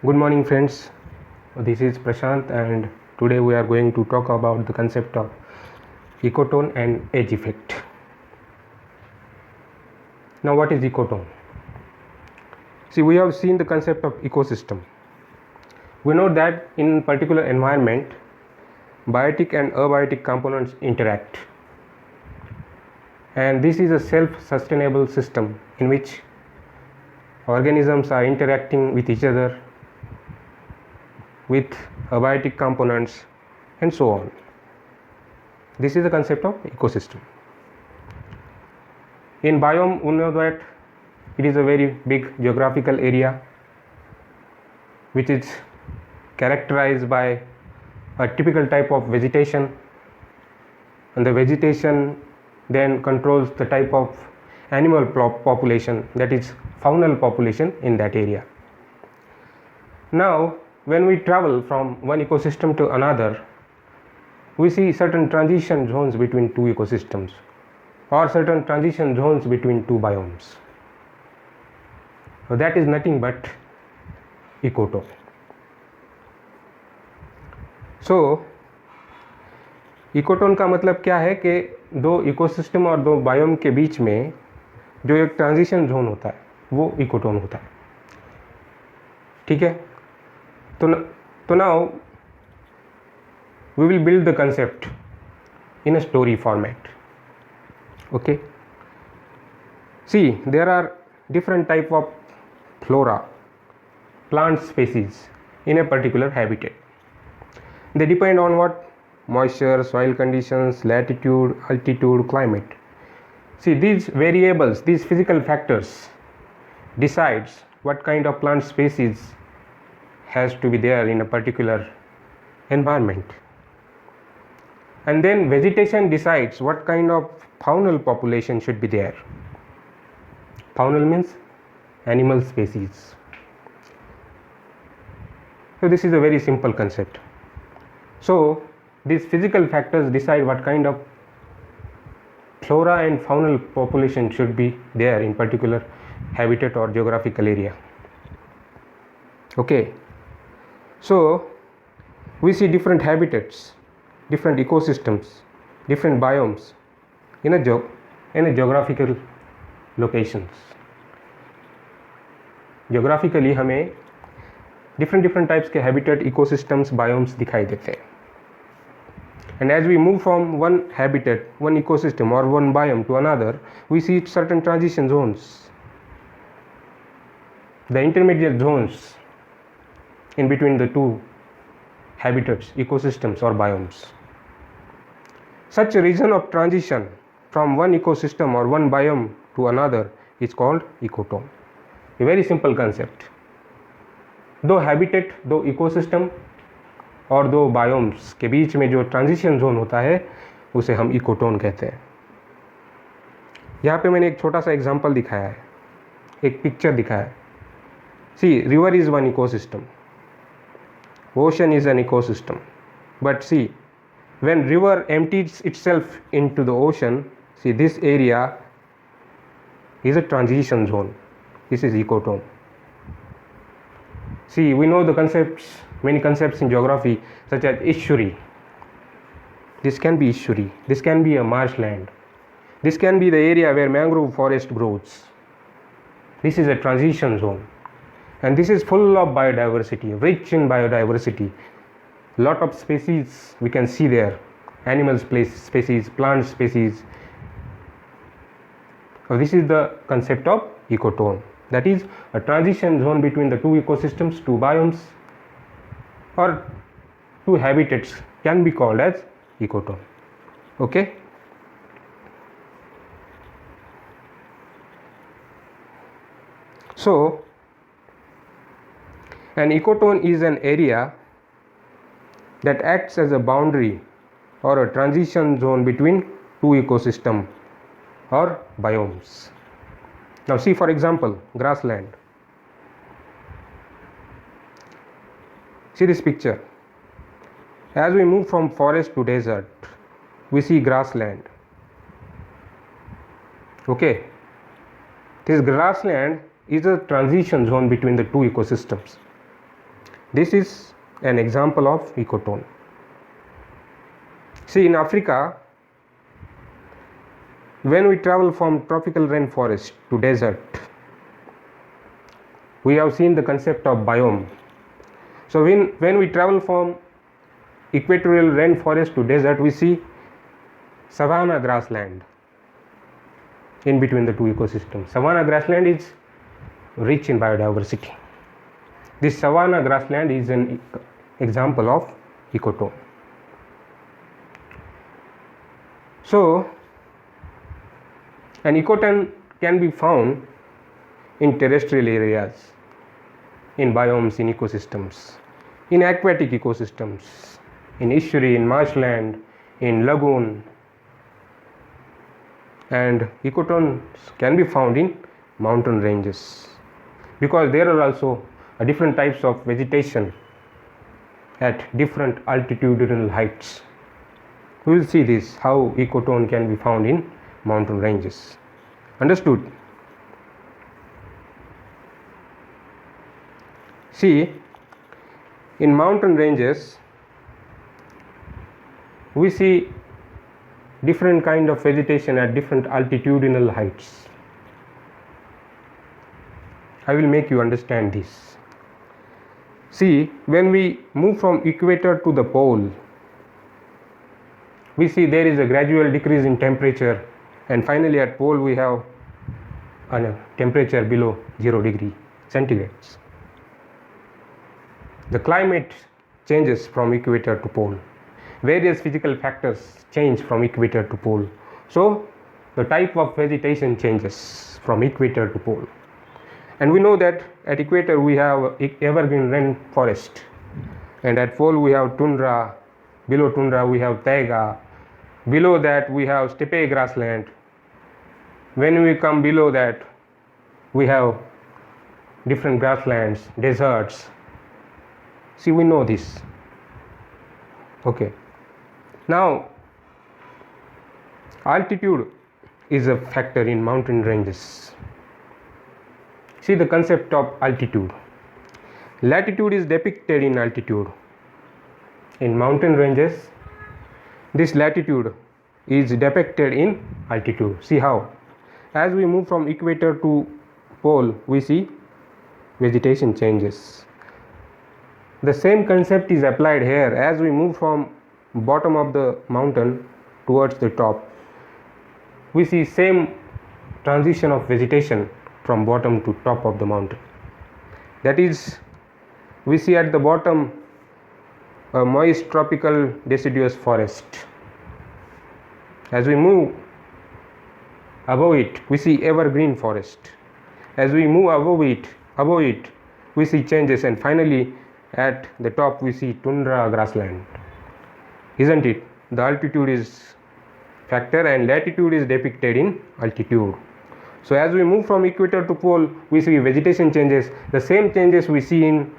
Good morning, friends. This is Prashant, and today we are going to talk about the concept of ecotone and edge effect. Now, what is ecotone? See, we have seen the concept of ecosystem. We know that in particular environment, biotic and abiotic components interact, and this is a self-sustainable system in which organisms are interacting with each other, with abiotic components, and so on. This is the concept of ecosystem. In biome, we know that it is a very big geographical area which is characterized by a typical type of vegetation, and the vegetation then controls the type of animal population, that is faunal population in that area. Now, when we travel from one ecosystem to another, we see certain transition zones between two ecosystems or certain transition zones between two biomes. So that is nothing but ecotone. So ecotone का मतलब क्या है कि दो ecosystem और दो biome के बीच में जो एक ट्रांजिशन जोन होता है वो इकोटोन होता है. ठीक है, तो now we will build the concept in a story format. Okay, see there are different type of flora, plant species in a particular habitat. They depend on what? Moisture, soil conditions, latitude, altitude, climate. See, these variables, these physical factors decides what kind of plant species has to be there in a particular environment. And then vegetation decides what kind of faunal population should be there. Faunal means animal species. So this is a very simple concept. So these physical factors decide what kind of flora and faunal population should be there in particular habitat or geographical area. Okay, so we see different habitats, different ecosystems, different biomes in a geographical locations. Geographically हमें different types के habitat, ecosystems, biomes दिखाई देते हैं. And as we move from one habitat, one ecosystem or one biome to another, we see certain transition zones, the intermediate zones in between the two habitats, ecosystems or biomes. Such a region of transition from one ecosystem or one biome to another is called ecotone. A very simple concept. दो habitat, दो ecosystem और दो biomes के बीच में जो transition zone होता है उसे हम इकोटोन कहते हैं. यहाँ पे मैंने एक छोटा सा एग्जांपल दिखाया है, एक पिक्चर दिखाया है. See, river is one ecosystem, ocean is an ecosystem, but see when river empties itself into the ocean, see this area is a transition zone. This is ecotone. See, we know the concepts, many concepts in geography such as estuary. This can be estuary, this can be a marshland, this can be the area where mangrove forest grows. This is a transition zone, and this is full of biodiversity, rich in biodiversity. Lot of species we can see there, animal species, plant species. So this is the concept of ecotone, that is a transition zone between the two ecosystems, two biomes or two habitats can be called as ecotone. Okay, so an ecotone is an area that acts as a boundary or a transition zone between two ecosystems or biomes. Now see, for example, grassland. See this picture. As we move from forest to desert, we see grassland. Okay, this grassland is a transition zone between the two ecosystems. This is an example of ecotone. See, in Africa, when we travel from tropical rainforest to desert, we have seen the concept of biome. So when we travel from equatorial rainforest to desert, we see savanna grassland in between the two ecosystems. Savanna grassland is rich in biodiversity. This savanna grassland is an example of ecotone. So, an ecotone can be found in terrestrial areas, in biomes, in ecosystems, in aquatic ecosystems, in estuary, in marshland, in lagoon, and ecotones can be found in mountain ranges, because there are also different types of vegetation at different altitudinal heights. We will see this, how ecotone can be found in mountain ranges. Understood? See, in mountain ranges, we see different kind of vegetation at different altitudinal heights. I will make you understand this. See, when we move from equator to the pole, we see there is a gradual decrease in temperature, and finally at pole we have a temperature below 0 degree centigrade. The climate changes from equator to pole. Various physical factors change from equator to pole. So the type of vegetation changes from equator to pole. And we know that at equator we have evergreen rainforest, and at pole we have tundra, below tundra we have taiga, below that we have steppe grassland. When we come below that, we have different grasslands, deserts. See, we know this. Okay. Now, altitude is a factor in mountain ranges. See the concept of altitude. Latitude is depicted in altitude. In mountain ranges, this latitude is depicted in altitude. See how? As we move from equator to pole, we see vegetation changes. The same concept is applied here. As we move from bottom of the mountain towards the top, we see same transition of vegetation from bottom to top of the mountain. That is, we see at the bottom a moist tropical deciduous forest. As we move above it, we see evergreen forest. As we move above it, we see changes, and finally at the top we see tundra grassland. Isn't it? The altitude is factor and latitude is depicted in altitude. So as we move from equator to pole, we see vegetation changes. The same changes we see in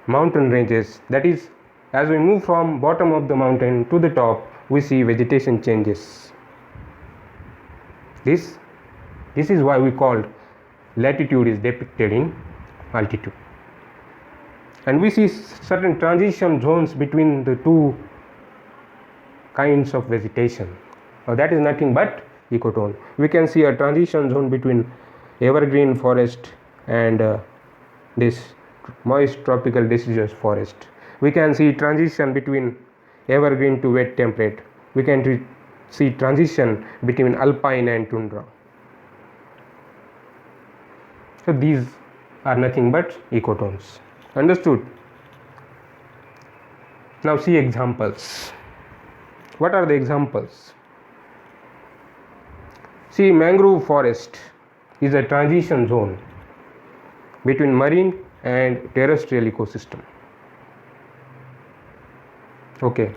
mountain ranges. That is, as we move from bottom of the mountain to the top, we see vegetation changes. This is why we called latitude is depicted in altitude. And we see certain transition zones between the two kinds of vegetation. Now that is nothing but ecotone. We can see a transition zone between evergreen forest and this moist tropical deciduous forest. We can see transition between evergreen to wet temperate. We can see transition between alpine and tundra. So these are nothing but ecotones. Understood? Now see examples. What are the examples? See, mangrove forest is a transition zone between marine and terrestrial ecosystem. Okay.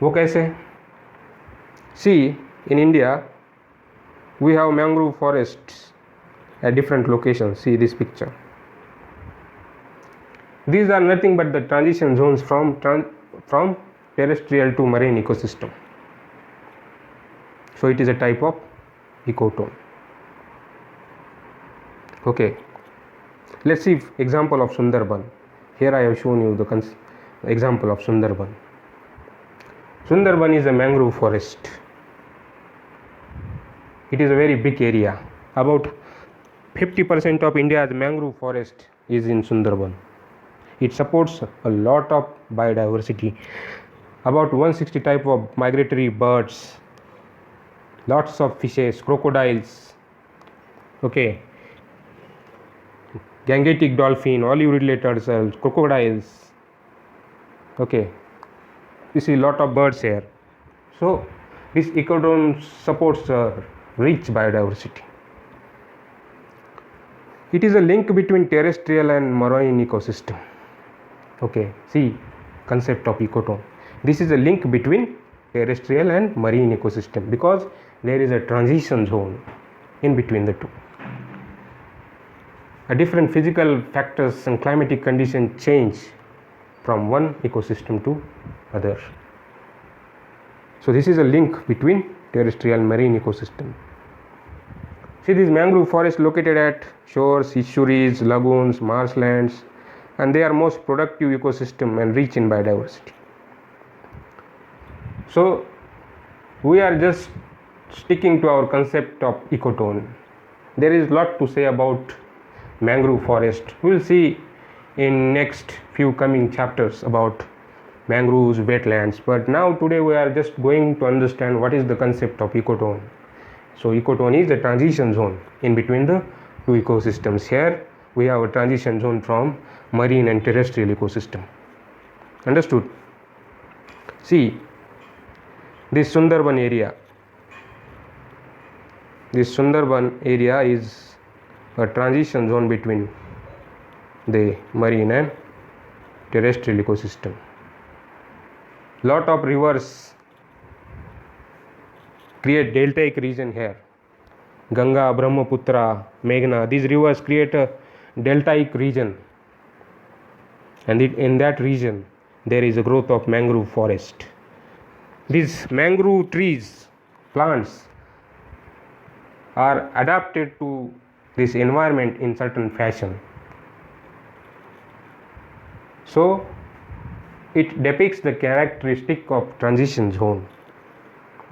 वो कैसे? See, in India we have mangrove forests at different locations. See this picture. These are nothing but the transition zones from terrestrial to marine ecosystem. So it is a type of ecotone. Okay, let's see example of Sundarban. Here I have shown you the example of Sundarban. Sundarban is a mangrove forest. It is a very big area. About 50% of India's mangrove forest is in Sundarban. It supports a lot of biodiversity. About 160 type of migratory birds, lots of fishes, crocodiles, okay, Gangetic dolphin, olive-red turtles, crocodiles, okay. You see lot of birds here. So this ecozone supports rich biodiversity. It is a link between terrestrial and marine ecosystem. Okay, see concept of ecotone. This is a link between terrestrial and marine ecosystem because there is a transition zone in between the two. A different physical factors and climatic conditions change from one ecosystem to other. So this is a link between terrestrial and marine ecosystem. See, these mangrove forests located at shores, estuaries, lagoons, marshlands, and they are most productive ecosystem and rich in biodiversity. So we are just sticking to our concept of ecotone. There is a lot to say about mangrove forest. We will see in next few coming chapters about mangroves, wetlands, but now today we are just going to understand what is the concept of ecotone. So ecotone is a transition zone in between the two ecosystems. Here we have a transition zone from marine and terrestrial ecosystem. Understood? See, this Sundarban area is a transition zone between the marine and terrestrial ecosystem. Lot of rivers create deltaic region here. Ganga, Brahmaputra, Meghna, these rivers create a deltaic region, and in that region there is a growth of mangrove forest. These mangrove trees, plants are adapted to this environment in certain fashion. So it depicts the characteristic of transition zone.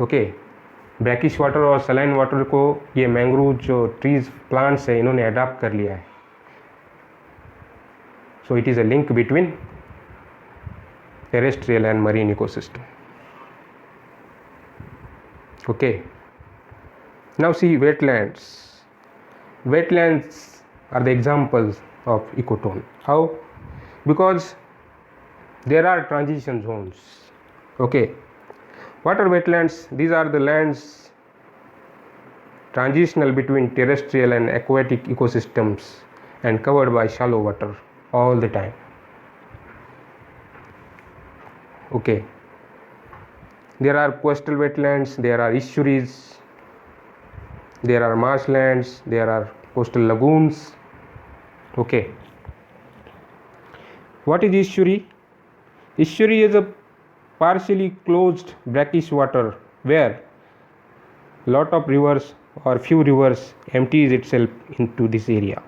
Okay, brackish water और saline water को ये mangrove जो trees plants है इन्होंने adopt कर लिया है. So it is a link between terrestrial and marine ecosystem. Okay, now see wetlands. Wetlands are the examples of ecotone. How? Because there are transition zones. Okay, what are wetlands? These are the lands transitional between terrestrial and aquatic ecosystems and covered by shallow water all the time. Okay, there are coastal wetlands, there are estuaries, there are marshlands, there are coastal lagoons. Okay, what is estuary? Estuary is a partially closed brackish water where lot of rivers or few rivers empties itself into this area.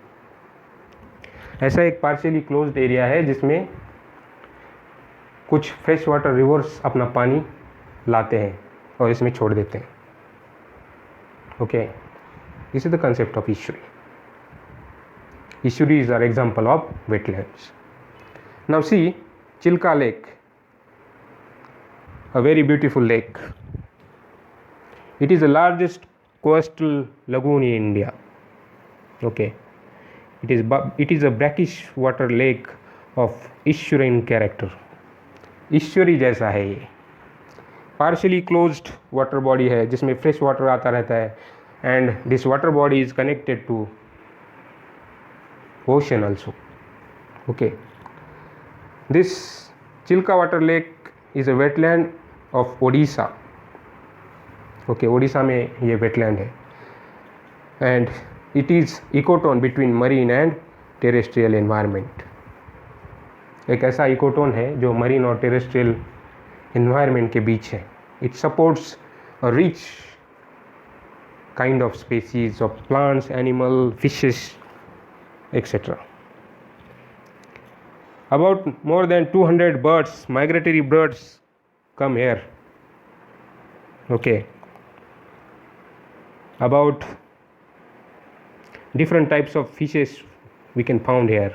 ऐसा एक partially closed area है जिसमें कुछ fresh water reverse अपना पानी लाते हैं और इसमें छोड़ देते हैं. Okay, this is the concept of estuary. Estuaries are example of wetlands. Now see Chilka Lake, a very beautiful lake. It is the largest coastal lagoon in India. Okay, it is a brackish water lake of estuarine character. estuary जैसा है ये, partially closed water body है जिसमें fresh water आता रहता है, and this water body is connected to ocean also. Okay, this Chilka water lake is a wetland of Odisha. Okay, Odisha में ये वेटलैंड है and it is ecotone between marine and terrestrial environment. एक ऐसा इकोटोन है जो मरीन और टेरेस्ट्रियल एनवायरनमेंट के बीच है. It supports a rich kind of species of plants, animal, fishes, etc. About more than 200 birds, migratory birds, come here. Okay. About different types of fishes we can found here,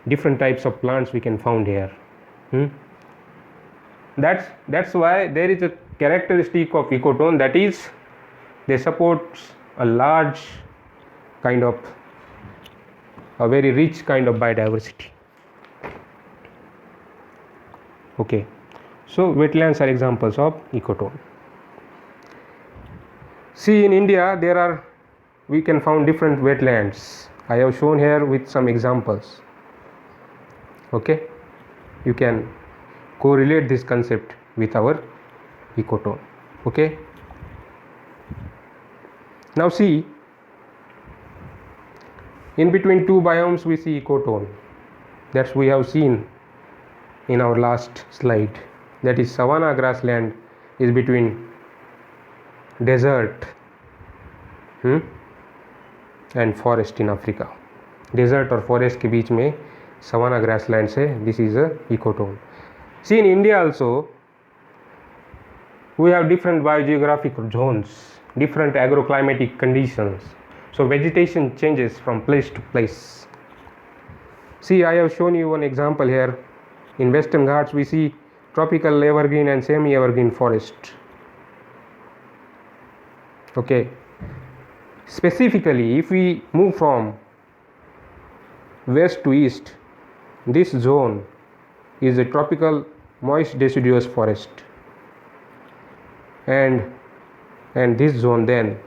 different types of plants we can found here. That's why there is a characteristic of ecotone, that is they support a large kind of, a very rich kind of biodiversity. Okay, so wetlands are examples of ecotone. See, in India we can found different wetlands. I have shown here with some examples. Okay, you can correlate this concept with our ecotone. Okay, now see, in between two biomes we see ecotone. That's we have seen in our last slide. That is, savanna grassland is between desert and forest in Africa. Desert और forest के बीच में savanna grasslands है. This is a ecotone. See, in India also we have different biogeographic zones, different agroclimatic conditions. So vegetation changes from place to place. See, I have shown you one example here. In Western Ghats we see tropical evergreen and semi-evergreen forest. Okay, specifically if we move from west to east, this zone is a tropical moist deciduous forest, and this zone then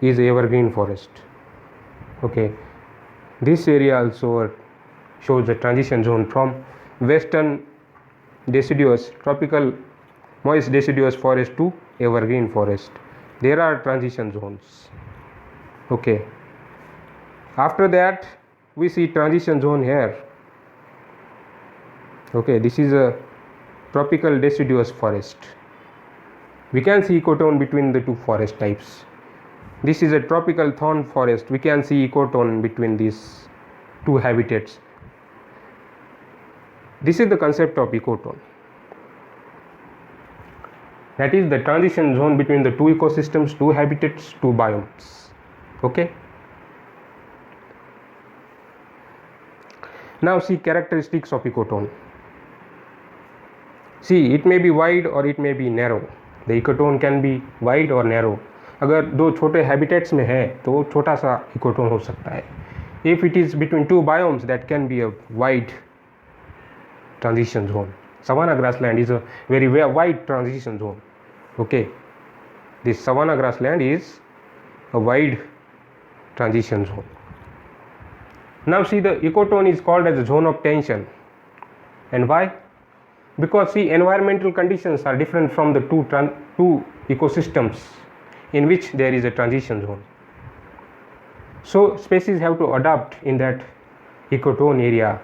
is evergreen forest. Okay, this area also shows the transition zone from western deciduous tropical moist deciduous forest to evergreen forest. There are transition zones. Okay, after that we see transition zone here. Okay, this is a tropical deciduous forest. We can see ecotone between the two forest types. This is a tropical thorn forest. We can see ecotone between these two habitats. This is the concept of ecotone. That is the transition zone between the two ecosystems, two habitats, two biomes. Okay. Now see characteristics of ecotone. See, it may be wide or it may be narrow. The ecotone can be wide or narrow. अगर दो छोटे habitats में है तो छोटा सा ecotone हो सकता है. If it is between two biomes, that can be a wide transition zone. Savanna grassland is a very wide transition zone. Okay, this savanna grassland is a wide transition zone. Now see, the ecotone is called as a zone of tension. And why? Because see, environmental conditions are different from the two ecosystems in which there is a transition zone. So species have to adapt in that ecotone area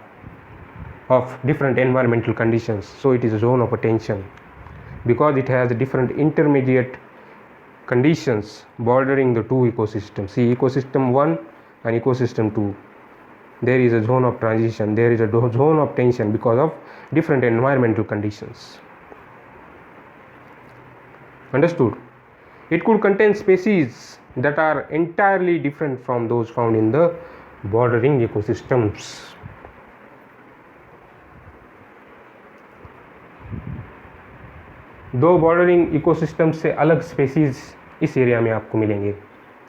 of different environmental conditions. So it is a zone of tension because it has different intermediate conditions bordering the two ecosystems. See, ecosystem 1 and ecosystem 2. There is a zone of transition, there is a zone of tension because of different environmental conditions. Understood? It could contain species that are entirely different from those found in the bordering ecosystems. दो bordering ecosystem से अलग species इस area में आपको मिलेंगे.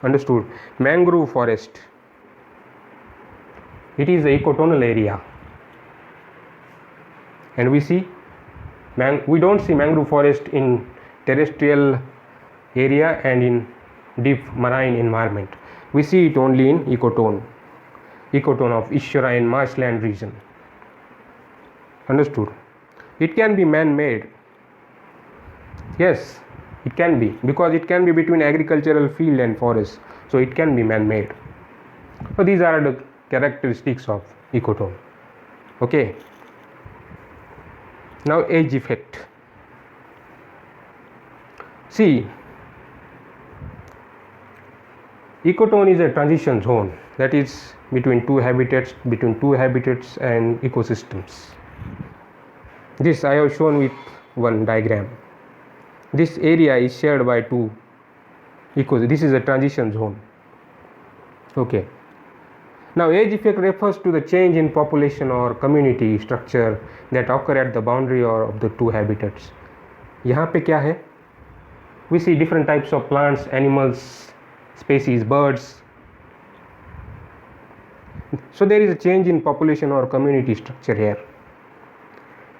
Understood? Mangrove forest, it is a ecotonal area, and we don't see mangrove forest in terrestrial area and in deep marine environment. We see it only in ecotone of estuarine marshland region. Understood? It can be man-made. Yes, it can be, because it can be between agricultural field and forest, so it can be man-made. So these are the characteristics of ecotone. Okay, now age effect. See, ecotone is a transition zone that is between two habitats and ecosystems. This I have shown with one diagram. This area is shared by two ecosystems. This is a transition zone. Okay. Now age effect refers to the change in population or community structure that occur at the boundary or of the two habitats. यहाँ पे क्या है? We see different types of plants, animals, species, birds. So there is a change in population or community structure here.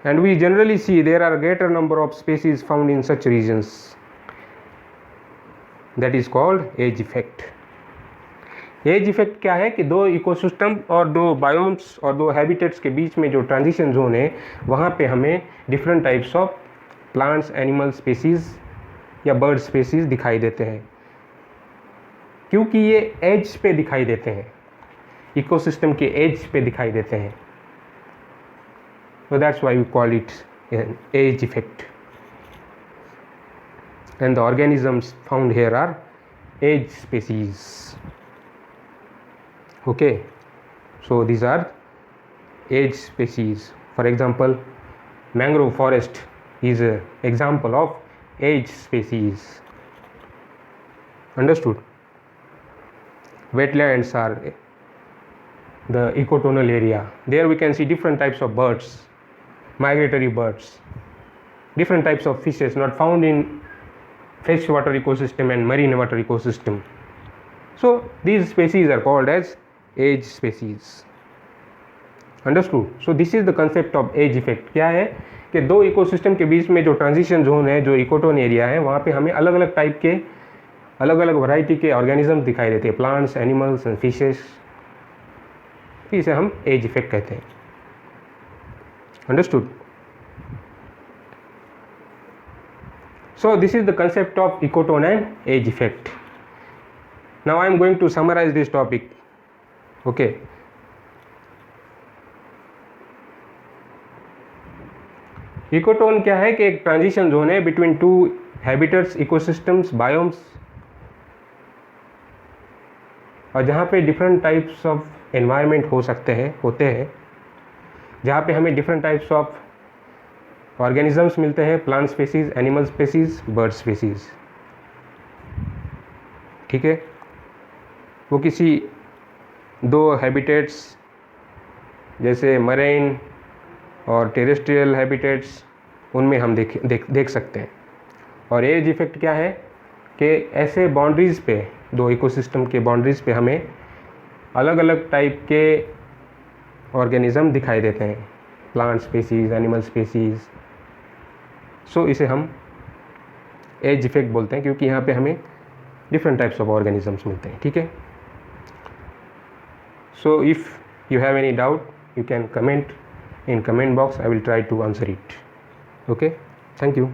And we generally see there are a greater number of species found in such regions. That is called age effect. Edge effect क्या है कि दो ecosystem और दो biomes और दो habitats के बीच में जो ट्रांजिशन जोन है वहाँ पे हमें different types of plants, animal species या बर्ड स्पेसीज दिखाई देते हैं, क्योंकि ये एज पे दिखाई देते हैं, इकोसिस्टम के एज पे दिखाई देते हैं. So that's why we call it an age effect. And the organisms found here are age species. Okay, so these are age species. For example, mangrove forest is an example of age species. Understood? Wetlands are the ecotonal area. There we can see different types of birds, migratory birds, different types of fishes not found in freshwater ecosystem and marine water ecosystem. So these species are called as age species. Understood? So this is the concept of age effect. क्या है कि दो ecosystem के बीच में जो transition zone है, जो ecotone area है, वहाँ पे हमें अलग अलग टाइप के, अलग अलग वैरायटी के ऑर्गेनिज्म दिखाई देते हैं, प्लांट्स, एनिमल्स एंड फिशेस. इसे हम एज इफेक्ट कहते हैं. Understood? So this is the concept of ecotone and age effect. Now I am going to summarize this topic. Okay. Ecotone क्या है कि एक ट्रांजिशन जोन है between two habitats, ecosystems, biomes, और जहाँ पे डिफरेंट टाइप्स ऑफ एनवायरनमेंट होते हैं, जहाँ पे हमें डिफरेंट टाइप्स ऑफ ऑर्गेनिजम्स मिलते हैं, plant species, animal species, bird species. ठीक है, वो किसी दो हैबिटेट्स जैसे मरीन और टेरेस्ट्रियल हैबिटेट्स, उनमें हम देख सकते हैं. और एज इफेक्ट क्या है कि ऐसे बाउंड्रीज़ पे, दो इकोसिस्टम के बाउंड्रीज़ पे हमें अलग अलग टाइप के ऑर्गेनिज्म दिखाई देते हैं, प्लांट स्पेसीज, एनिमल स्पेसीज. सो इसे हम एज इफेक्ट बोलते हैं, क्योंकि यहाँ पे हमें डिफरेंट टाइप्स ऑफ ऑर्गेनिजम्स मिलते हैं. ठीक है. So if you have any doubt you can comment in comment box. I will try to answer it. Okay, thank you.